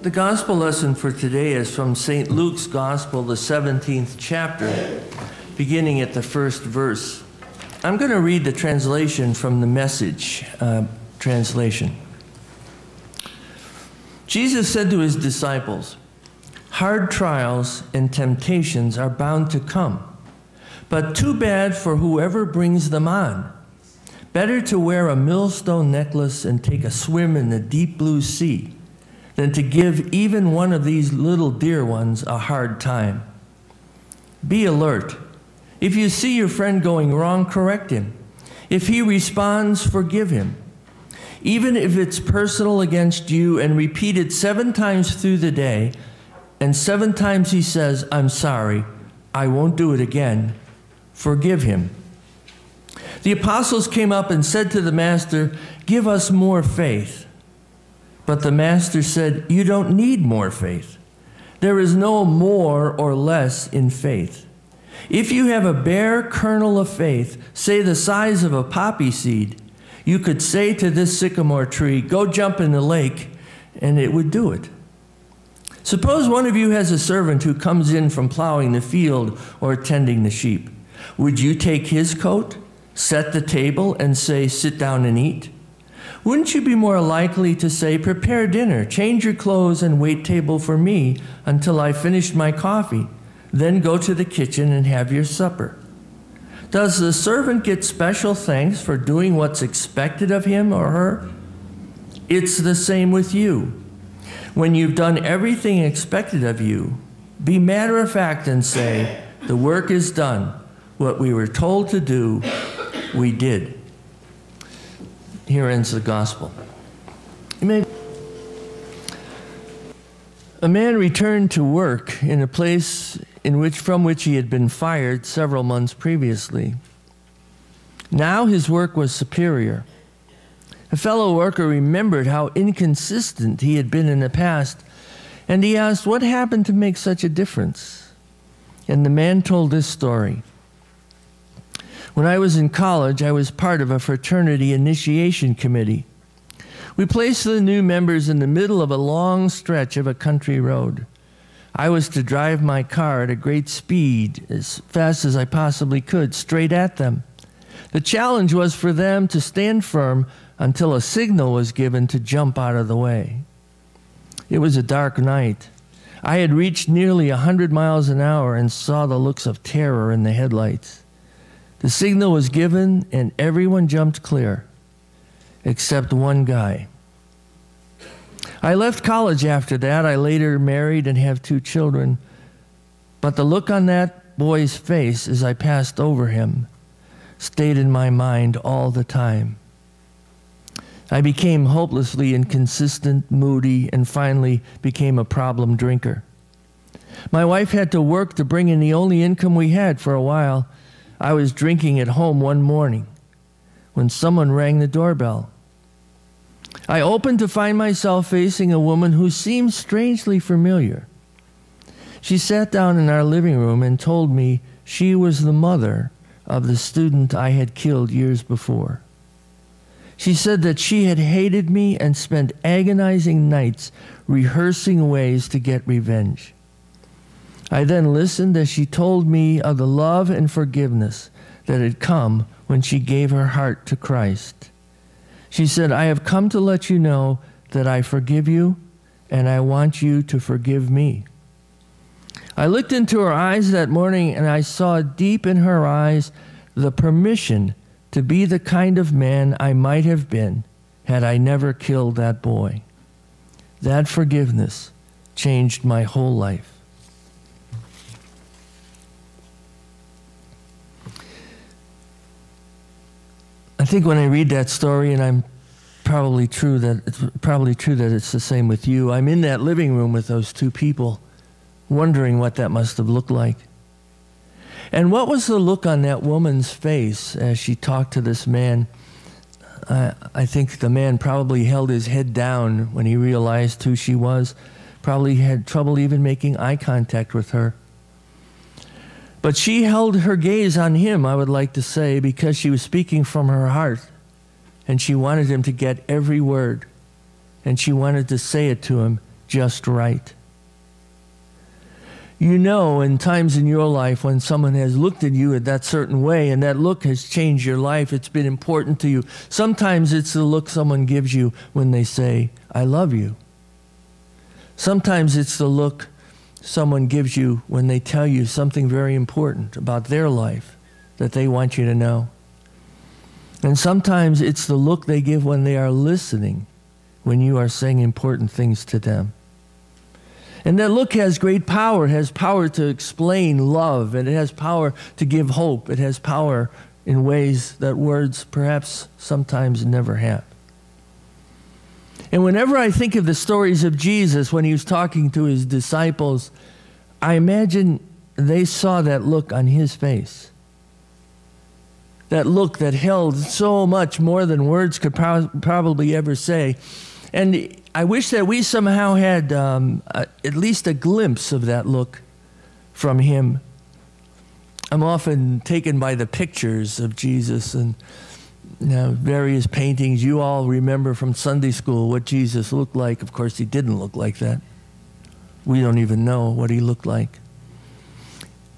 The gospel lesson for today is from St. Luke's Gospel, the 17th chapter, beginning at the first verse. I'm going to read the translation from the Message translation. Jesus said to his disciples, "Hard trials and temptations are bound to come, but too bad for whoever brings them on. Better to wear a millstone necklace and take a swim in the deep blue sea than to give even one of these little dear ones a hard time. Be alert. If you see your friend going wrong, correct him. If he responds, forgive him. Even if it's personal against you and repeated 7 times through the day, and 7 times he says, 'I'm sorry, I won't do it again,' forgive him." The apostles came up and said to the master, "Give us more faith." But the master said, "You don't need more faith. There is no more or less in faith. If you have a bare kernel of faith, say the size of a poppy seed, you could say to this sycamore tree, 'Go jump in the lake,' and it would do it. Suppose one of you has a servant who comes in from plowing the field or tending the sheep. Would you take his coat, set the table, and say, 'Sit down and eat'? Wouldn't you be more likely to say, 'Prepare dinner, change your clothes, and wait table for me until I finish my coffee, then go to the kitchen and have your supper'? Does the servant get special thanks for doing what's expected of him or her? It's the same with you. When you've done everything expected of you, be matter of fact and say, 'The work is done. What we were told to do, we did.'" Here ends the gospel. A man returned to work in a place from which he had been fired several months previously. Now his work was superior. A fellow worker remembered how inconsistent he had been in the past, and he asked, "What happened to make such a difference?" And the man told this story. "When I was in college, I was part of a fraternity initiation committee. We placed the new members in the middle of a long stretch of a country road. I was to drive my car at a great speed, as fast as I possibly could, straight at them. The challenge was for them to stand firm until a signal was given to jump out of the way. It was a dark night. I had reached nearly 100 miles an hour and saw the looks of terror in the headlights. The signal was given and everyone jumped clear, except one guy. I left college after that. I later married and have 2 children. But the look on that boy's face as I passed over him stayed in my mind all the time. I became hopelessly inconsistent, moody, and finally became a problem drinker. My wife had to work to bring in the only income we had for a while. I was drinking at home one morning when someone rang the doorbell. I opened to find myself facing a woman who seemed strangely familiar. She sat down in our living room and told me she was the mother of the student I had killed years before. She said that she had hated me and spent agonizing nights rehearsing ways to get revenge. I then listened as she told me of the love and forgiveness that had come when she gave her heart to Christ. She said, "I have come to let you know that I forgive you and I want you to forgive me." I looked into her eyes that morning and I saw deep in her eyes the permission to be the kind of man I might have been had I never killed that boy. That forgiveness changed my whole life. I think when I read that story, and it's probably true that it's the same with you, I'm in that living room with those 2 people, wondering what that must have looked like. And what was the look on that woman's face as she talked to this man? I think the man probably held his head down when he realized who she was, probably had trouble even making eye contact with her. But she held her gaze on him, I would like to say, because she was speaking from her heart, and she wanted him to get every word, and she wanted to say it to him just right. You know, in times in your life when someone has looked at you in that certain way and that look has changed your life, it's been important to you. Sometimes it's the look someone gives you when they say, I love you. Sometimes it's the look someone gives you when they tell you something very important about their life that they want you to know. And sometimes it's the look they give when they are listening, when you are saying important things to them. And that look has great power. It has power to explain love, and it has power to give hope. It has power in ways that words perhaps sometimes never have. And whenever I think of the stories of Jesus when he was talking to his disciples, I imagine they saw that look on his face. That look that held so much more than words could probably ever say. And I wish that we somehow had at least a glimpse of that look from him. I'm often taken by the pictures of Jesus and various paintings. You all remember from Sunday school what Jesus looked like. Of course, he didn't look like that. We don't even know what he looked like.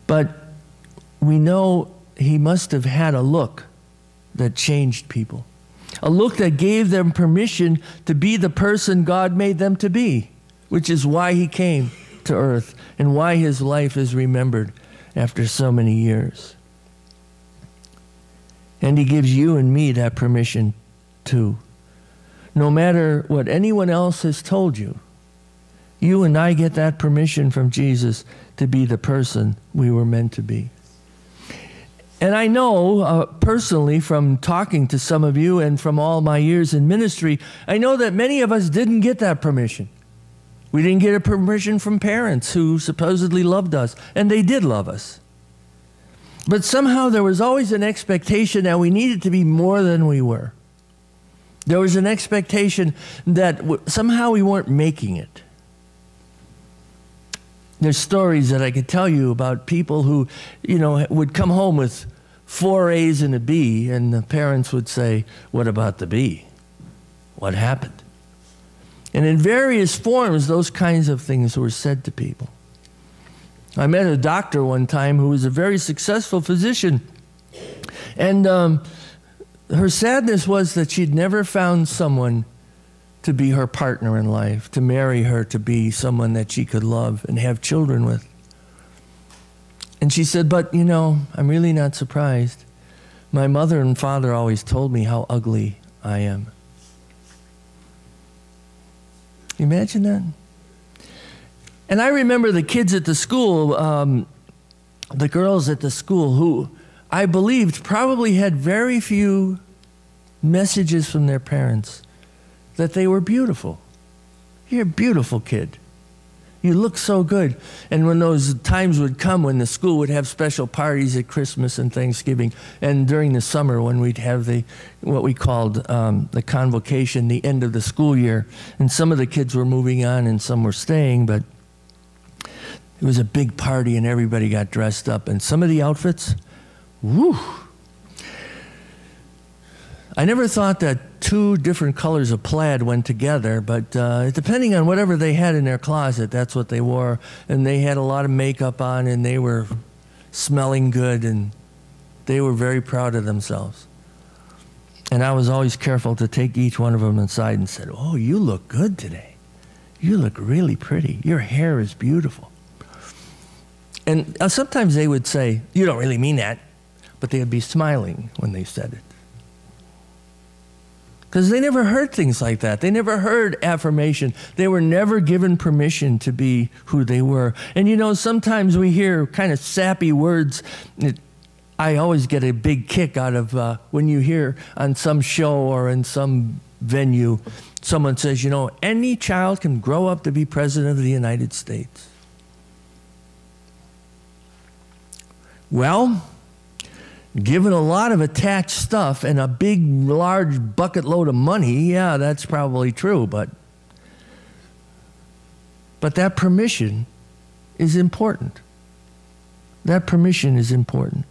But we know he must have had a look that changed people. A look that gave them permission to be the person God made them to be, which is why he came to earth and why his life is remembered after so many years. And he gives you and me that permission too. No matter what anyone else has told you, you and I get that permission from Jesus to be the person we were meant to be. And I know personally from talking to some of you and from all my years in ministry, I know that many of us didn't get that permission. We didn't get a permission from parents who supposedly loved us, and they did love us. But somehow there was always an expectation that we needed to be more than we were. There was an expectation that somehow we weren't making it. There's stories that I could tell you about people who, would come home with 4 A's and a B, and the parents would say, what about the B? What happened? And in various forms, those kinds of things were said to people. I met a doctor one time who was a very successful physician, and her sadness was that she'd never found someone to be her partner in life, to marry her, to be someone that she could love and have children with. And she said, but, I'm really not surprised. My mother and father always told me how ugly I am. Imagine that. And I remember the kids at the school, the girls at the school, who I believed probably had very few messages from their parents that they were beautiful. You're a beautiful kid. You look so good. And when those times would come when the school would have special parties at Christmas and Thanksgiving, and during the summer when we'd have what we called the convocation, the end of the school year, and some of the kids were moving on and some were staying, but it was a big party and everybody got dressed up. And some of the outfits, whew. I never thought that 2 different colors of plaid went together, but depending on whatever they had in their closet, that's what they wore. And they had a lot of makeup on, and they were smelling good, and they were very proud of themselves. And I was always careful to take each one of them inside and said, oh, you look good today. You look really pretty. Your hair is beautiful. And sometimes they would say, you don't really mean that, but they would be smiling when they said it. Because they never heard things like that. They never heard affirmation. They were never given permission to be who they were. And sometimes we hear kind of sappy words. I always get a big kick out of when you hear on some show or in some venue, someone says, any child can grow up to be president of the United States. Well, given a lot of attached stuff and a big, large bucket load of money, yeah, that's probably true, but that permission is important. That permission is important.